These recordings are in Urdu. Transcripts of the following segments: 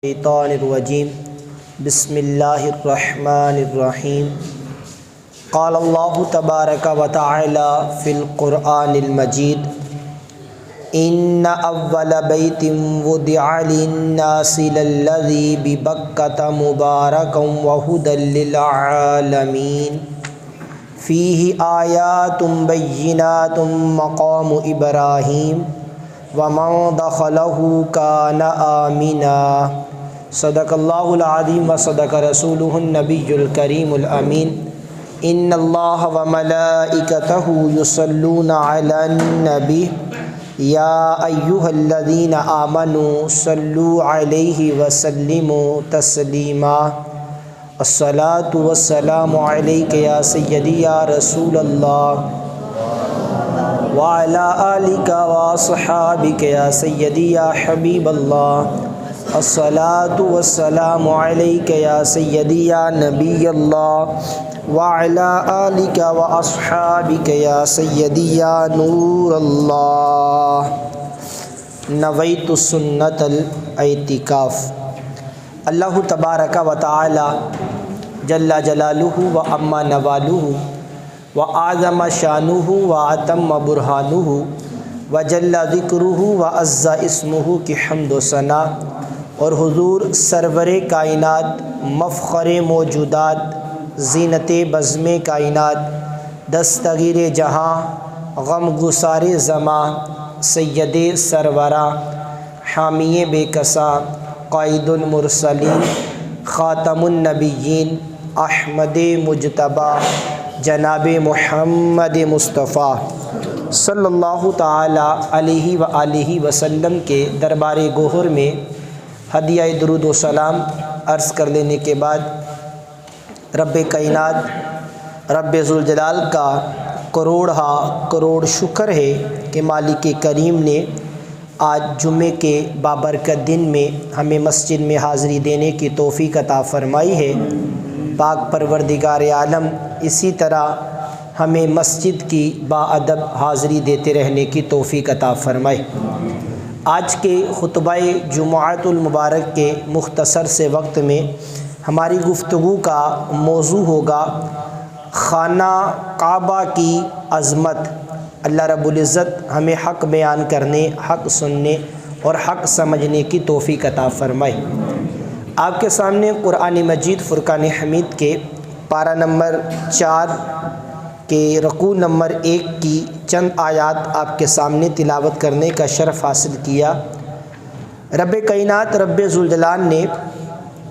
الشیطان الرجیم بسم اللہ الرحمن الرحیم قال اللہ تبارک و تعالی فی القرآن المجید ان اول بیت وضع للناس للذی ببکۃ مبارکا وہدی للعالمین فیہ آیات بینات مقام ابراہیم ومن دخلہ کان آمنا صدق اللہ العظیم و صدق رسولہ النبی الکریم الامین ان اللہ وملائکتہ یصلون علی النبی یا ایہا الذین آمنوا صلوا علیہ وسلموا تسلیما الصلاۃ والسلام علیک یا سیدی یا رسول اللہ وعلی آلک واصحابک یا سیدی یا حبیب اللہ الصلاۃ والسلام علیک یا سیدی یا نبی اللہ وعلی آلک واصحابک یا سیدی یا نور اللہ نویت سنت الاعتکاف۔ اللہ تبارک و تعالی جل جلالہ و عما نوالہ وأعظم شانہ وأتم برہانہ وجل ذکرہ وعز اسمہ کی حمد و ثنا اور حضور سرور کائنات مفخر موجودات زینت بزم کائنات دستگیر جہاں غم گسار زماں سید سرورہ حامی بے کساں قائد المرسلین خاتم النبیین احمد مجتبیٰ جناب محمد مصطفیٰ صلی اللہ تعالی علیہ وآلہ وسلم کے دربار گوہر میں ہدیہ درود و سلام عرض کر لینے کے بعد رب کائنات رب ذوالجلال کا کروڑ شکر ہے کہ مالک کریم نے آج جمعے کے بابرکت دن میں ہمیں مسجد میں حاضری دینے کی توفیق عطا فرمائی ہے۔ پاک پروردگار عالم اسی طرح ہمیں مسجد کی باادب حاضری دیتے رہنے کی توفیق عطا فرمائے۔ آج کے خطبہ جمعۃ المبارک کے مختصر سے وقت میں ہماری گفتگو کا موضوع ہوگا خانہ کعبہ کی عظمت۔ اللہ رب العزت ہمیں حق بیان کرنے، حق سننے اور حق سمجھنے کی توفیق عطا فرمائے۔ آپ کے سامنے قرآن مجید فرقان حمید کے پارہ نمبر 4 کے رکوع نمبر 1 کی چند آیات آپ کے سامنے تلاوت کرنے کا شرف حاصل کیا۔ رب کائنات رب ذوالجلال نے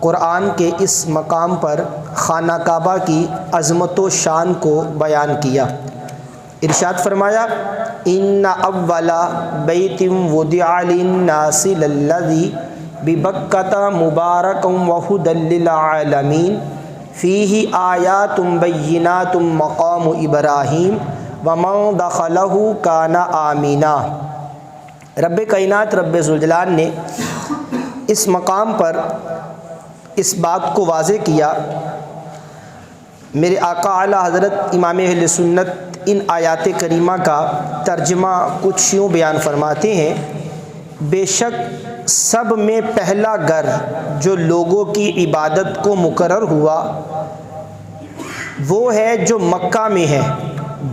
قرآن کے اس مقام پر خانہ کعبہ کی عظمت و شان کو بیان کیا۔ ارشاد فرمایا ان اول بیت وضع للناس للذی ببکۃ مبارکا وہدی للعالمین فیہ آیات بینات مقام ابراہیم ومن دخلہ کان آمنا۔ رب کائنات رب ذوالجلال نے اس مقام پر اس بات کو واضح کیا۔ میرے آقا اعلیٰ حضرت امام اہل سنت ان آیات کریمہ کا ترجمہ کچھ یوں بیان فرماتے ہیں، بے شک سب میں پہلا گھر جو لوگوں کی عبادت کو مقرر ہوا وہ ہے جو مکہ میں ہے،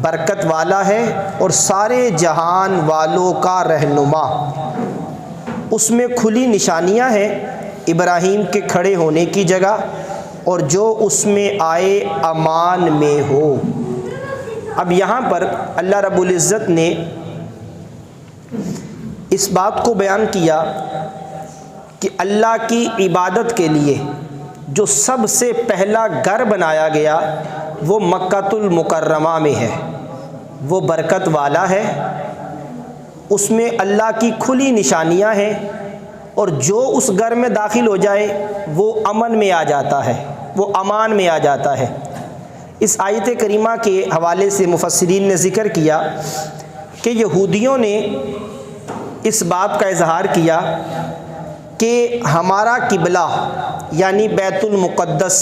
برکت والا ہے اور سارے جہان والوں کا رہنما۔ اس میں کھلی نشانیاں ہیں ابراہیم کے کھڑے ہونے کی جگہ، اور جو اس میں آئے امان میں ہو۔ اب یہاں پر اللہ رب العزت نے اس بات کو بیان کیا کہ اللہ کی عبادت کے لیے جو سب سے پہلا گھر بنایا گیا وہ مکۃ المکرمہ میں ہے، وہ برکت والا ہے، اس میں اللہ کی کھلی نشانیاں ہیں، اور جو اس گھر میں داخل ہو جائے وہ امن میں آ جاتا ہے، وہ امان میں آ جاتا ہے۔ اس آیت کریمہ کے حوالے سے مفسرین نے ذکر کیا کہ یہودیوں نے اس بات کا اظہار کیا کہ ہمارا قبلہ یعنی بیت المقدس،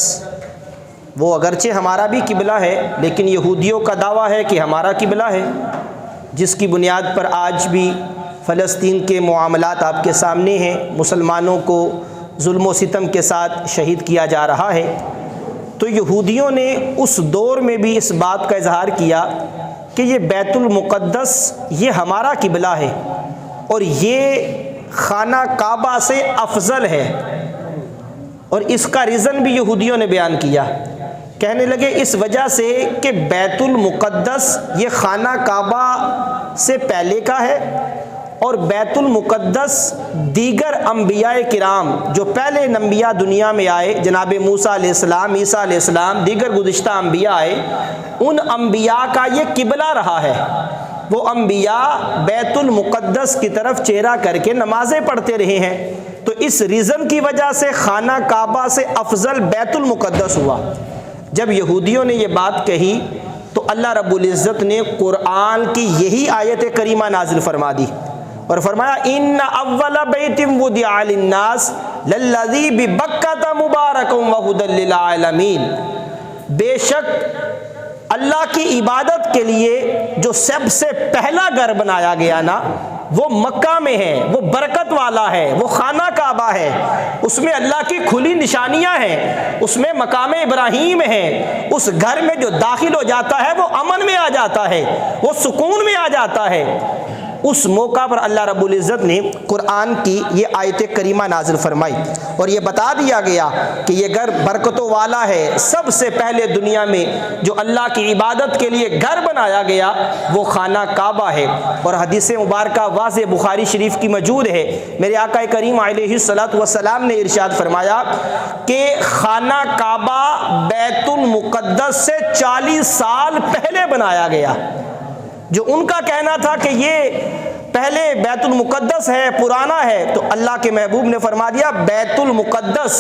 وہ اگرچہ ہمارا بھی قبلہ ہے لیکن یہودیوں کا دعویٰ ہے کہ ہمارا قبلہ ہے، جس کی بنیاد پر آج بھی فلسطین کے معاملات آپ کے سامنے ہیں۔ مسلمانوں کو ظلم و ستم کے ساتھ شہید کیا جا رہا ہے، تو یہودیوں نے اس دور میں بھی اس بات کا اظہار کیا کہ یہ بیت المقدس یہ ہمارا قبلہ ہے اور یہ خانہ کعبہ سے افضل ہے، اور اس کا ریزن بھی یہودیوں نے بیان کیا۔ کہنے لگے اس وجہ سے کہ بیت المقدس یہ خانہ کعبہ سے پہلے کا ہے، اور بیت المقدس دیگر انبیاء کرام جو پہلے انبیاء دنیا میں آئے، جناب موسیٰ علیہ السلام، عیسیٰ علیہ السلام، دیگر گزشتہ انبیاء آئے، ان انبیاء کا یہ قبلہ رہا ہے۔ وہ انبیاء بیت المقدس کی طرف چہرہ کر کے نمازیں پڑھتے رہے ہیں، تو اس ریزن کی وجہ سے خانہ کعبہ سے افضل بیت المقدس ہوا۔ جب یہودیوں نے یہ بات کہی تو اللہ رب العزت نے قرآن کی یہی آیت کریمہ نازل فرما دی اور فرمایا ان اول بیت وضع للناس للذی ببکۃ مبارک وہدی للعالمین، بے شک اللہ کی عبادت کے لیے جو سب سے پہلا گھر بنایا گیا نا وہ مکہ میں ہے، وہ برکت والا ہے، وہ خانہ کعبہ ہے، اس میں اللہ کی کھلی نشانیاں ہیں، اس میں مقام ابراہیم ہے، اس گھر میں جو داخل ہو جاتا ہے وہ امن میں آ جاتا ہے، وہ سکون میں آ جاتا ہے۔ اس موقع پر اللہ رب العزت نے قرآن کی یہ آیت کریمہ نازل فرمائی اور یہ بتا دیا گیا کہ یہ گھر برکتوں والا ہے۔ سب سے پہلے دنیا میں جو اللہ کی عبادت کے لیے گھر بنایا گیا وہ خانہ کعبہ ہے، اور حدیث مبارکہ واضح بخاری شریف کی موجود ہے۔ میرے آقا کریم علیہ الصلوۃ والسلام نے ارشاد فرمایا کہ خانہ کعبہ بیت المقدس سے 40 سال پہلے بنایا گیا۔ جو ان کا کہنا تھا کہ یہ پہلے بیت المقدس ہے، پرانا ہے، تو اللہ کے محبوب نے فرما دیا بیت المقدس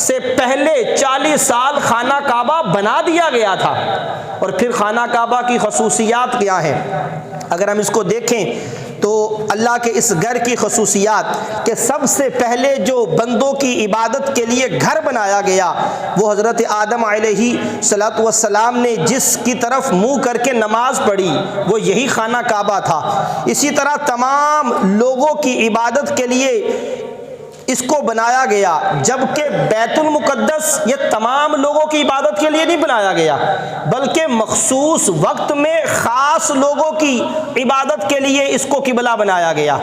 سے پہلے 40 سال خانہ کعبہ بنا دیا گیا تھا۔ اور پھر خانہ کعبہ کی خصوصیات کیا ہیں؟ اگر ہم اس کو دیکھیں تو اللہ کے اس گھر کی خصوصیات کہ سب سے پہلے جو بندوں کی عبادت کے لیے گھر بنایا گیا وہ حضرت آدم علیہ الصلوۃ والسلام نے جس کی طرف منہ کر کے نماز پڑھی وہ یہی خانہ کعبہ تھا۔ اسی طرح تمام لوگوں کی عبادت کے لیے اس کو بنایا گیا، جبکہ بیت المقدس یہ تمام لوگوں کی عبادت کے لیے نہیں بنایا گیا بلکہ مخصوص وقت میں خاص لوگوں کی عبادت کے لیے اس کو قبلہ بنایا گیا۔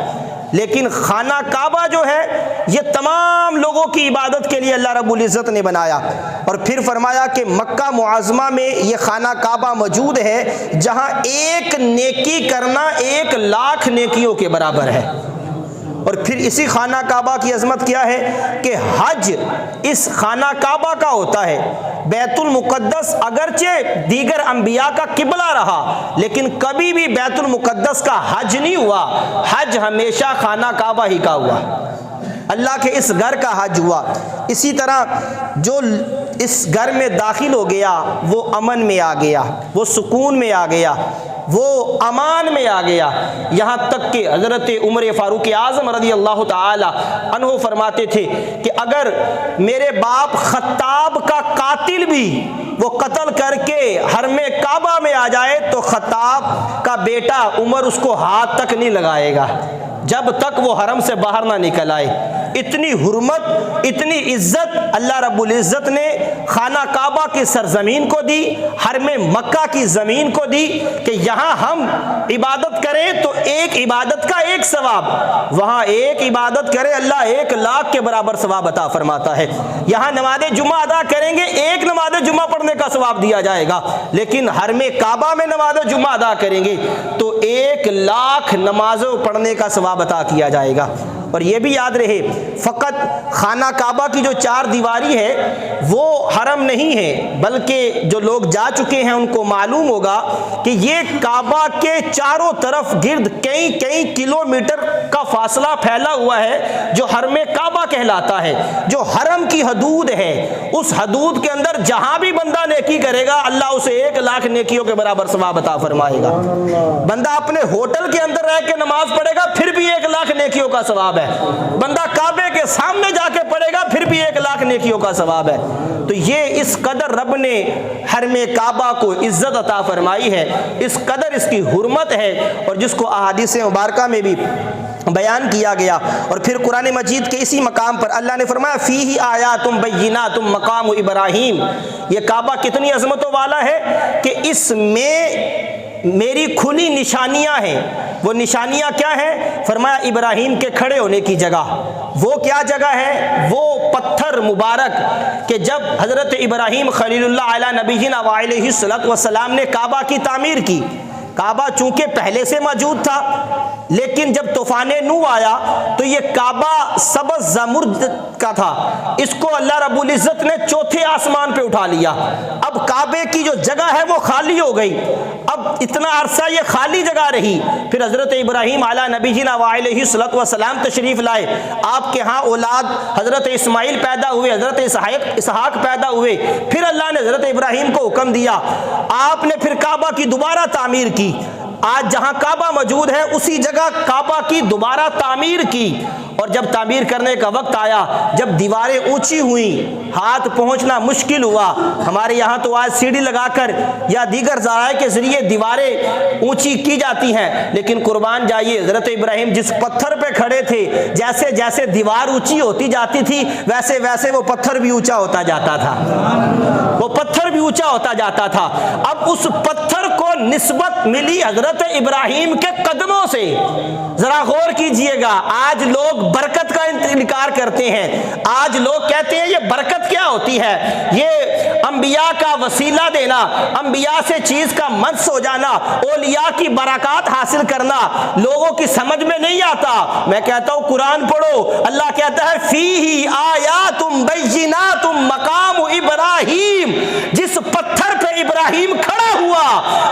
لیکن خانہ کعبہ جو ہے یہ تمام لوگوں کی عبادت کے لیے اللہ رب العزت نے بنایا۔ اور پھر فرمایا کہ مکہ معظمہ میں یہ خانہ کعبہ موجود ہے جہاں ایک نیکی کرنا 1,00,000 نیکیوں کے برابر ہے۔ اور پھر اسی خانہ کعبہ کی عظمت کیا ہے کہ حج اس خانہ کعبہ کا ہوتا ہے۔ بیت المقدس اگرچہ دیگر انبیاء کا قبلہ رہا لیکن کبھی بھی بیت المقدس کا حج نہیں ہوا، حج ہمیشہ خانہ کعبہ ہی کا ہوا، اللہ کے اس گھر کا حج ہوا۔ اسی طرح جو اس گھر میں داخل ہو گیا وہ امن میں آ گیا، وہ سکون میں آ گیا، وہ امان میں آ گیا۔ یہاں تک کہ حضرت عمر فاروق اعظم رضی اللہ تعالی عنہ فرماتے تھے کہ اگر میرے باپ خطاب کا قاتل بھی وہ قتل کر کے حرم کعبہ میں آ جائے تو خطاب کا بیٹا عمر اس کو ہاتھ تک نہیں لگائے گا جب تک وہ حرم سے باہر نہ نکل آئے۔ اتنی حرمت، اتنی عزت اللہ رب العزت نے خانہ کعبہ کی سرزمین کو دی، حرم مکہ کی زمین کو دی کہ یہاں ہم عبادت کریں تو ایک عبادت کا ایک ثواب، وہاں ایک عبادت کرے اللہ 1,00,000 کے برابر ثواب عطا فرماتا ہے۔ یہاں نماز جمعہ ادا کریں گے ایک نماز جمعہ پڑھنے کا ثواب دیا جائے گا، لیکن حرم کعبہ میں نماز جمعہ ادا کریں گے تو 1,00,000 نمازوں پڑھنے کا ثواب عطا کیا جائے گا۔ اور یہ بھی یاد رہے فقط خانہ کعبہ کی جو 4 دیواری ہے وہ حرم نہیں ہے، بلکہ جو لوگ جا چکے ہیں ان کو معلوم ہوگا کہ یہ کعبہ کے چاروں طرف گرد کئی کلومیٹر کا فاصلہ پھیلا ہوا ہے جو حرم کعبہ کہلاتا ہے، جو حرم کی حدود ہے۔ اس حدود کے اندر جہاں بھی بندہ نیکی کرے گا اللہ اسے 1,00,000 نیکیوں کے برابر ثواب عطا فرمائے گا۔ بندہ اپنے ہوٹل کے اندر رہ کے نماز پڑھے گا پھر بھی 1,00,000 نیکیوں کا ثواب ہے، بندہ کعبے کے سامنے جا کے پڑھے گا پھر بھی 1,00,000 نیکیوں کا ثواب ہے۔ تو یہ اس قدر رب نے حرم کعبہ کو عزت عطا فرمائی ہے، اس قدر اس کی حرمت ہے، اور جس کو احادیث مبارکہ میں بھی بیان کیا گیا۔ اور پھر قرآن مجید کے اسی مقام پر اللہ نے فرمایا فیہ آیات بینات مقام ابراہیم، یہ کعبہ کتنی عظمتوں والا ہے کہ اس میں میری کھلی نشانیاں ہیں۔ وہ نشانیاں کیا ہیں؟ فرمایا ابراہیم کے کھڑے ہونے کی جگہ۔ وہ کیا جگہ ہے؟ وہ پتھر مبارک کہ جب حضرت ابراہیم خلیل اللہ علیہ نبینا وعلیہ الصلوۃ والسلام نے کعبہ کی تعمیر کی، کعبہ چونکہ پہلے سے موجود تھا لیکن جب طوفان نوح آیا تو یہ کعبہ سبز زمرد کا تھا، اس کو اللہ رب العزت نے چوتھے آسمان پہ اٹھا لیا۔ اب کعبے کی جو جگہ ہے وہ خالی ہو گئی، اب اتنا عرصہ یہ خالی جگہ رہی۔ پھر حضرت ابراہیم علیہ نبینا وعلیہ الصلوۃ والسلام تشریف لائے، آپ کے ہاں اولاد حضرت اسماعیل پیدا ہوئے، حضرت اسحاق پیدا ہوئے۔ پھر اللہ نے حضرت ابراہیم کو حکم دیا، آپ نے پھر کعبہ کی دوبارہ تعمیر کی۔ آج جہاں کعبہ موجود ہے اسی جگہ کعبہ کی دوبارہ تعمیر کی، اور جب تعمیر کرنے کا وقت آیا، جب دیواریں اونچی ہوئیں، ہاتھ پہنچنا مشکل ہوا، ہمارے یہاں تو آج سیڑھی لگا کر یا دیگر ذرائع کے ذریعے دیواریں اونچی کی جاتی ہیں، لیکن قربان جائیے حضرت ابراہیم جس پتھر پہ کھڑے تھے، جیسے جیسے دیوار اونچی ہوتی جاتی تھی ویسے ویسے وہ پتھر بھی اونچا ہوتا جاتا تھا، وہ پتھر بھی اونچا ہوتا جاتا تھا۔ اب اس پتھر کو نسبت ملی حضرت ابراہیم کے قدموں سے۔ ذرا غور کیجئے گا، آج لوگ برکت کا انکار کرتے ہیں، آج لوگ کہتے ہیں یہ برکت کیا ہوتی ہے؟ یہ انبیاء کا وسیلہ دینا، انبیاء سے چیز کا منس ہو جانا، اولیاء کی برکات حاصل کرنا لوگوں کی سمجھ میں نہیں آتا۔ میں کہتا ہوں قرآن پڑھو، اللہ کہتا ہے فیہ آیات بینات مقام ابراہیم، جس پتھر پہ ابراہیم کھڑا ہوا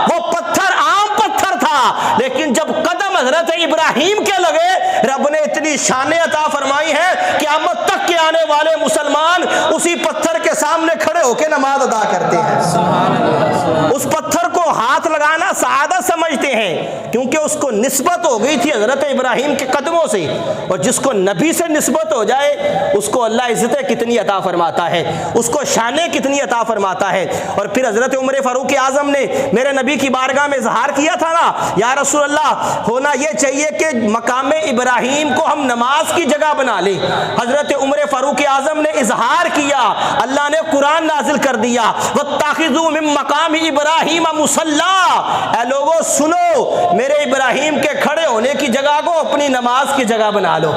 وہ پتھر عام پتھر تھا، لیکن جب قدم حضرت ابراہیم کے لگے رب نے اتنی شانیں عطا فرمائی ہے قیامت تک کے آنے والے مسلمان اسی پتھر کے سامنے کھڑے ہو کے نماز ادا کرتے ہیں۔ اس پتھر کو ہاتھ لگانا سعادت سمجھتے ہیں، کیونکہ اس کو نسبت ہو گئی تھی حضرت ابراہیم کے قدموں سے، اور جس کو نبی سے نسبت ہو جائے اس کو اللہ عزتیں کتنی عطا فرماتا ہے، اس کو شانیں کتنی عطا فرماتا ہے۔ اور پھر حضرت عمر فاروق اعظم نے میرے نبی کی بارگاہ میں اظہار کیا تھا نا، یا رسول اللہ ہونا یہ چاہیے کہ مقام ابراہیم کو ہم نماز کی جگہ بنا لیں۔ حضرت عمر فاروق اعظم نے اظہار کیا، اللہ نے قرآن نازل کر دیا وَاتَّخِذُوا مِن مَّقَامِ إِبْرَاهِيمَ مُصَلًّى، اے لوگوں سنو، میرے ابراہیم کے کھڑے ہونے کی جگہ کو اپنی نماز کی جگہ بنا لو۔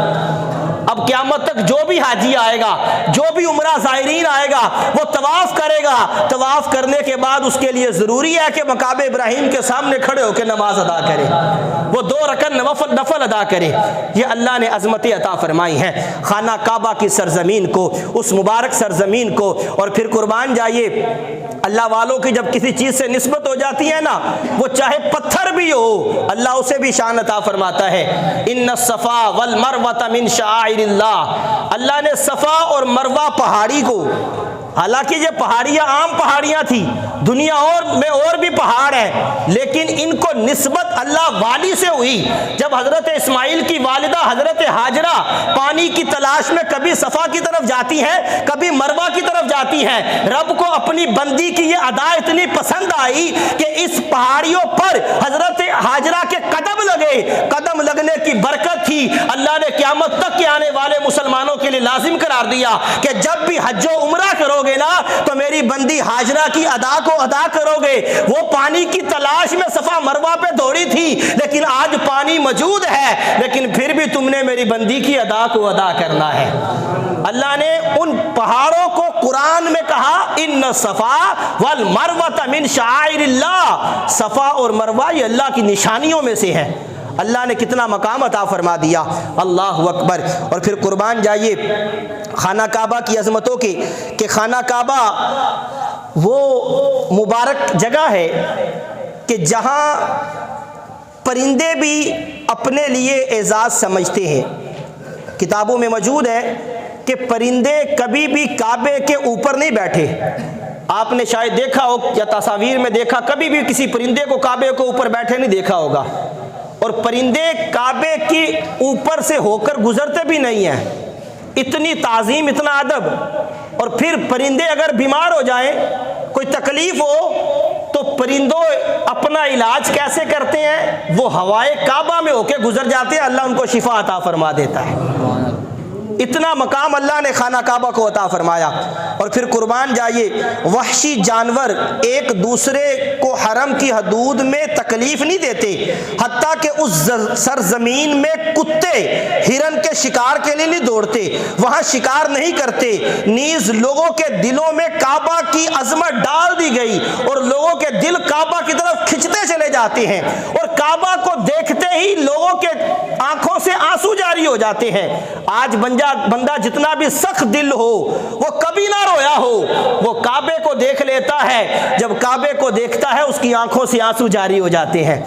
اب قیامت تک جو بھی حاجی آئے گا، جو بھی عمرہ زائرین آئے گا، وہ طواف کرے گا، طواف کرنے کے بعد اس کے لیے ضروری ہے کہ مقام ابراہیم کے سامنے کھڑے ہو کے نماز ادا کرے، وہ 2 رکعت نفل ادا کرے۔ یہ اللہ نے عظمتیں عطا فرمائی ہیں خانہ کعبہ کی سرزمین کو، اس مبارک سرزمین کو۔ اور پھر قربان جائیے اللہ والوں کی جب کسی چیز سے نسبت ہو جاتی ہے نا، وہ چاہے پتھر بھی ہو اللہ اسے بھی شان عطا فرماتا ہے۔ ان الصفا والمروہ من شعائر اللہ، اللہ نے صفا اور مروہ پہاڑی کو، حالانکہ یہ پہاڑیاں عام پہاڑیاں تھی، دنیا میں اور بھی پہاڑ ہیں، لیکن ان کو نسبت اللہ والی سے ہوئی۔ جب حضرت اسماعیل کی والدہ حضرت ہاجرہ پانی کی تلاش میں کبھی صفا کی طرف جاتی ہیں کبھی مروہ کی طرف جاتی ہیں، رب کو اپنی بندی کی یہ ادا اتنی پسند آئی کہ اس پہاڑیوں پر حضرت ہاجرہ کے قدم لگے، قدم لگنے کی برکت تھی، اللہ نے قیامت تک کے آنے والے مسلمانوں کے لیے لازم قرار دیا کہ جب بھی حج و عمرہ کرو گے نا تو میری بندی ہاجرہ کی ادا کو ادا کرو گے۔ وہ پانی کی تلاش میں صفا مروہ پہ دوڑی تھی، لیکن آج پانی موجود ہے، لیکن پھر بھی تم نے میری بندی کی ادا کو ادا کرنا ہے۔ اللہ نے ان پہاڑوں کو قرآن میں کہا ان الصفا والمروہ من شعائر اللہ، صفا اور مروہ یہ اللہ کی نشانیوں میں سے ہے۔ اللہ نے کتنا مقام عطا فرما دیا، اللہ اکبر۔ اور پھر قربان جائیے خانہ کعبہ کی عظمتوں کی کہ خانہ کعبہ وہ مبارک جگہ ہے کہ جہاں پرندے بھی اپنے لیے اعزاز سمجھتے ہیں۔ کتابوں میں موجود ہے کہ پرندے کبھی بھی کعبے کے اوپر نہیں بیٹھے۔ آپ نے شاید دیکھا ہو یا تصاویر میں دیکھا، کبھی بھی کسی پرندے کو کعبے کے اوپر بیٹھے نہیں دیکھا ہوگا، اور پرندے کعبے کی اوپر سے ہو کر گزرتے بھی نہیں ہیں۔ اتنی تعظیم، اتنا ادب۔ اور پھر پرندے اگر بیمار ہو جائیں، کوئی تکلیف ہو تو پرندوں اپنا علاج کیسے کرتے ہیں؟ وہ ہوائے کعبہ میں ہو کے گزر جاتے ہیں، اللہ ان کو شفا عطا فرما دیتا ہے۔ اتنا مقام اللہ نے خانہ کعبہ کو عطا فرمایا۔ اور پھر قربان جائیے، وحشی جانور ایک دوسرے کو حرم کی حدود میں تکلیف نہیں دیتے، حتیٰ کہ اس سرزمین میں کتے ہرن کے شکار کے لیے نہیں دوڑتے، وہاں شکار نہیں کرتے، نیز لوگوں کے دلوں میں کعبہ کی عظمت ڈال دی گئی اور لوگوں کے دل کعبہ کی طرف کھنچتے چلے جاتے ہیں، اور کعبہ کو دیکھتے ہی لوگوں کے آنکھوں سے آنسو جاری ہو جاتے ہیں۔ آج بندہ جتنا بھی سخت دل ہو، وہ کبھی نہ رویا ہو، وہ کعبے کو دیکھ لیتا ہے، جب کعبے کو دیکھتا ہے اس کی آنکھوں سے آنسو جاری ہو جاتے ہیں۔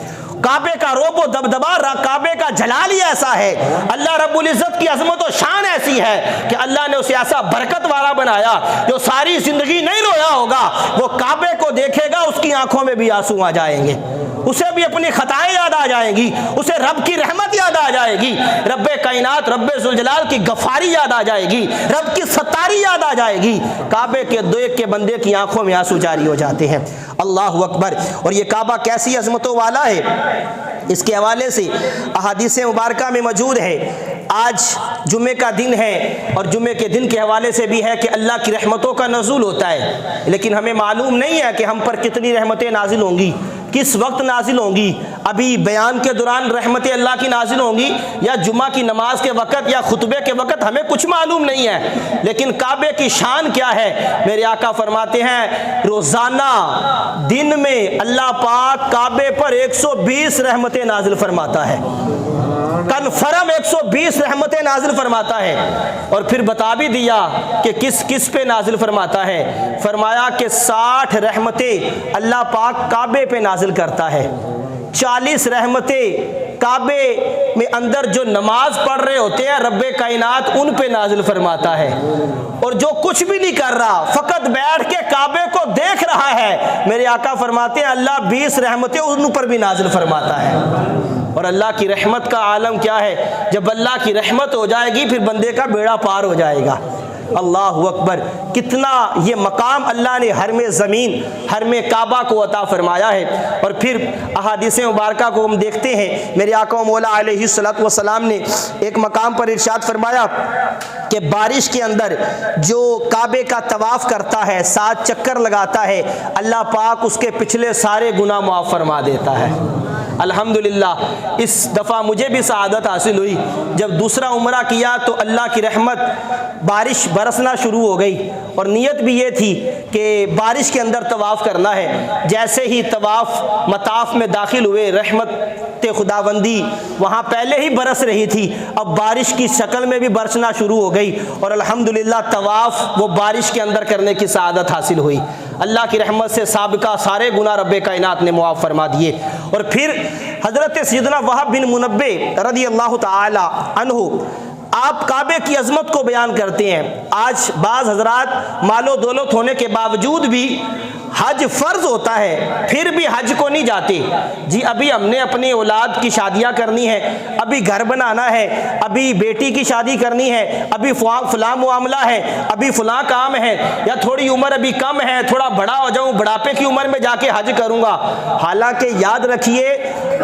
کعبے کا روب و دبدبا، کعبے کا جلال ہی ایسا ہے، اللہ رب العزت کی عظمت و شان ایسی ہے کہ اللہ نے اسے ایسا برکت والا بنایا، جو ساری زندگی نہیں رویا ہوگا، وہ کعبے کو دیکھے گا اس کی آنکھوں میں بھی آنسو آ جائیں گے، اسے بھی اپنی خطائیں یاد آ جائیں گی، اسے رب کی رحمت یاد آ جائے گی، رب کائنات رب ذوالجلال کی غفاری یاد آ جائے گی، رب کی ستاری یاد آ جائے گی۔ کعبے کے دیکھ کے بندے کی آنکھوں میں آنسو جاری ہو جاتے ہیں۔ اللہ اکبر۔ اور یہ کعبہ کیسی عظمتوں والا ہے، اس کے حوالے سے احادیث مبارکہ میں موجود ہے۔ آج جمعے کا دن ہے، اور جمعے کے دن کے حوالے سے بھی ہے کہ اللہ کی رحمتوں کا نزول ہوتا ہے، لیکن ہمیں معلوم نہیں ہے کہ ہم پر کتنی رحمتیں نازل ہوں گی، کس وقت نازل ہوں گی۔ ابھی بیان کے دوران رحمت اللہ کی نازل ہوں گی، یا جمعہ کی نماز کے وقت یا خطبے کے وقت، ہمیں کچھ معلوم نہیں ہے۔ لیکن کعبے کی شان کیا ہے؟ میرے آقا فرماتے ہیں روزانہ دن میں اللہ پاک کعبے پر 120 رحمتیں نازل فرماتا ہے، کنفرم 120 رحمتیں نازل فرماتا ہے۔ اور پھر بتا بھی دیا کہ کس کس پہ نازل فرماتا ہے، فرمایا کہ 60 رحمتیں اللہ پاک کعبے پہ نازل کرتا ہے، 40 رحمتیں کعبے میں اندر جو نماز پڑھ رہے ہوتے ہیں رب کائنات ان پہ نازل فرماتا ہے، اور جو کچھ بھی نہیں کر رہا فقط بیٹھ کے کعبے کو دیکھ رہا ہے، میرے آقا فرماتے ہیں اللہ 20 رحمتیں ان پر بھی نازل فرماتا ہے۔ اور اللہ کی رحمت کا عالم کیا ہے؟ جب اللہ کی رحمت ہو جائے گی پھر بندے کا بیڑا پار ہو جائے گا۔ اللہ اکبر، کتنا یہ مقام اللہ نے حرم زمین، حرم کعبہ کو عطا فرمایا ہے۔ اور پھر احادیث مبارکہ کو ہم دیکھتے ہیں، میرے آقا و مولا علیہ الصلوۃ والسلام نے ایک مقام پر ارشاد فرمایا کہ بارش کے اندر جو کعبے کا طواف کرتا ہے، 7 چکر لگاتا ہے، اللہ پاک اس کے پچھلے سارے گناہ معاف فرما دیتا ہے۔ الحمدللہ اس دفعہ مجھے بھی سعادت حاصل ہوئی، جب دوسرا عمرہ کیا تو اللہ کی رحمت، بارش برسنا شروع ہو گئی، اور نیت بھی یہ تھی کہ بارش کے اندر طواف کرنا ہے۔ جیسے ہی طواف مطاف میں داخل ہوئے، رحمت خداوندی وہاں پہلے ہی برس رہی تھی، اب بارش کی شکل میں بھی برسنا شروع ہو گئی، اور الحمدللہ طواف وہ بارش کے اندر کرنے کی سعادت حاصل ہوئی۔ اللہ کی رحمت سے سابقہ سارے گناہ رب کائنات نے معاف فرما دیے۔ اور پھر حضرت سیدنا وہب بن منبہ رضی اللہ تعالی عنہ آپ کعبے کی عظمت کو بیان کرتے ہیں۔ آج بعض حضرات مال و دولت ہونے کے باوجود بھی حج فرض ہوتا ہے پھر بھی حج کو نہیں جاتے۔ جی ابھی ہم نے اپنی اولاد کی شادیاں کرنی ہے، ابھی گھر بنانا ہے، ابھی بیٹی کی شادی کرنی ہے، ابھی فلاں معاملہ ہے، ابھی فلاں کام ہے، یا تھوڑی عمر ابھی کم ہے، تھوڑا بڑا ہو جاؤں، بڑھاپے کی عمر میں جا کے حج کروں گا۔ حالانکہ یاد رکھیے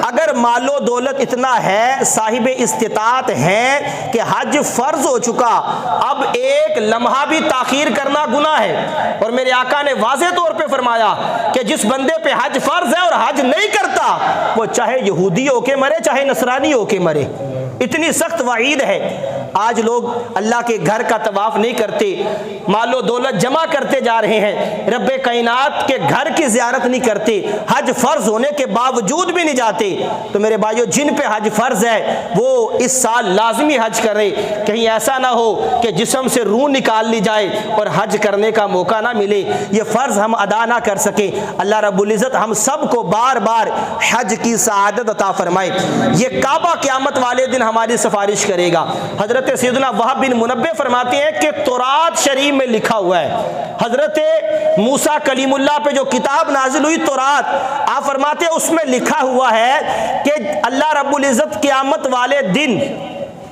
اگر مال و دولت اتنا ہے، صاحب استطاعت ہیں کہ حج فرض ہو چکا، اب ایک لمحہ بھی تاخیر کرنا گناہ ہے۔ اور میرے آقا نے واضح طور پہ فرمایا کہ جس بندے پہ حج فرض ہے اور حج نہیں کرتا، وہ چاہے یہودی ہو کے مرے چاہے نصرانی ہو کے مرے، اتنی سخت وعید ہے۔ آج لوگ اللہ کے گھر کا طواف نہیں کرتے، مال و دولت جمع کرتے جا رہے ہیں، رب کائنات کے گھر کی زیارت نہیں کرتے، حج فرض ہونے کے باوجود بھی نہیں جاتے۔ تو میرے بھائیو، جن پہ حج فرض ہے وہ اس سال لازمی حج کرے، کہیں ایسا نہ ہو کہ جسم سے روح نکال لی جائے اور حج کرنے کا موقع نہ ملے، یہ فرض ہم ادا نہ کر سکیں۔ اللہ رب العزت ہم سب کو بار بار حج کی سعادت عطا فرمائے۔ یہ کعبہ قیامت والے دن ہماری سفارش کرے گا۔ حضرت سیدنا وہب بن منبہ فرماتے ہیں کہ تورات شریف میں لکھا ہوا ہے، حضرت موسیٰ کلیم اللہ پہ جو کتاب نازل ہوئی تورات، آپ فرماتے ہیں اس میں لکھا ہوا ہے کہ اللہ رب العزت قیامت والے دن